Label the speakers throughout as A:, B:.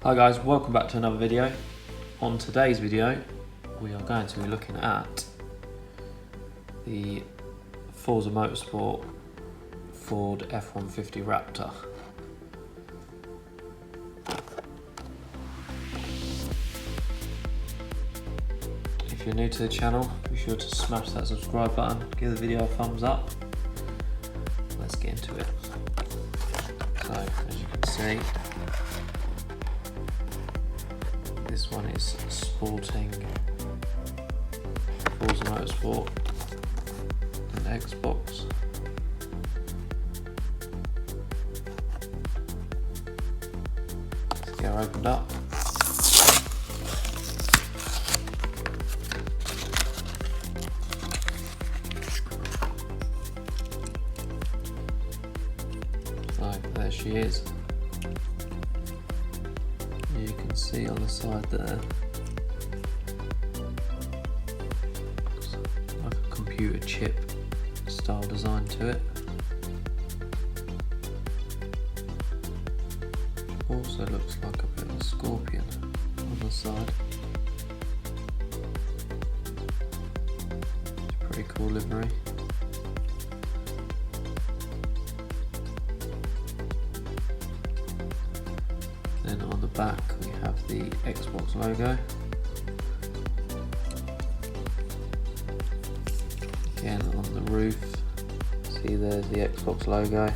A: Hi guys, welcome back to another video. On today's video we are going to be looking at the Forza Motorsport Ford F-150 Raptor. If you're new to the channel, be sure to smash that subscribe button, give the video a thumbs up. Let's get into it. So as you can see, this one is sporting Forza Motorsport and Xbox. Let's get her opened up. So there she is. You can see on the side there, looks like a computer chip style design to it. Also looks like a bit of a scorpion on the side. It's a pretty cool livery. Then on the back we have the Xbox logo. Again on the roof, see there's the Xbox logo.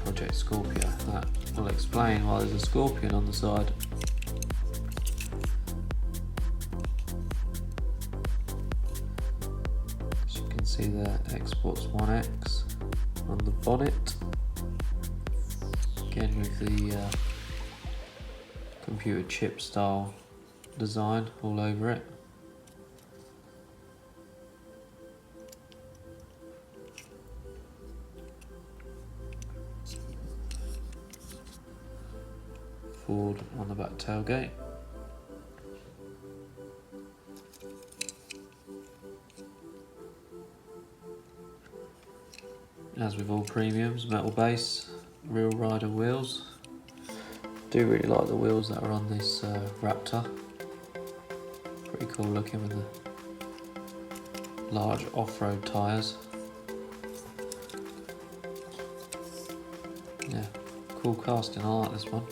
A: Project Scorpio, that will explain why there's a scorpion on the side. As you can see there, Xbox One X on the bonnet. Again with the computer chip style design all over it. Ford on the back tailgate. As with all premiums, metal base, real rider wheels. Do really like the wheels that are on this Raptor. Pretty cool looking with the large off-road tyres. Yeah, cool casting, I like this one.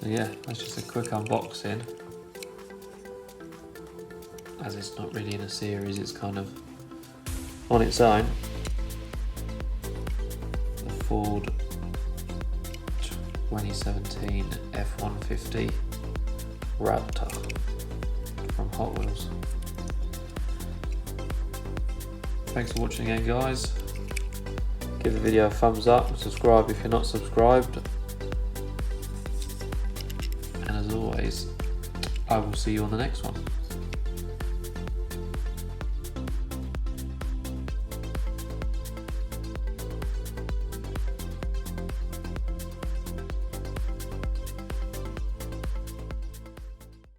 A: So yeah, that's just a quick unboxing. As it's not really in a series, it's kind of on its own. The Ford 2017 F-150 Raptor from Hot Wheels. Thanks for watching again guys. Give the video a thumbs up and subscribe if you're not subscribed. And as always, I will see you on the next one.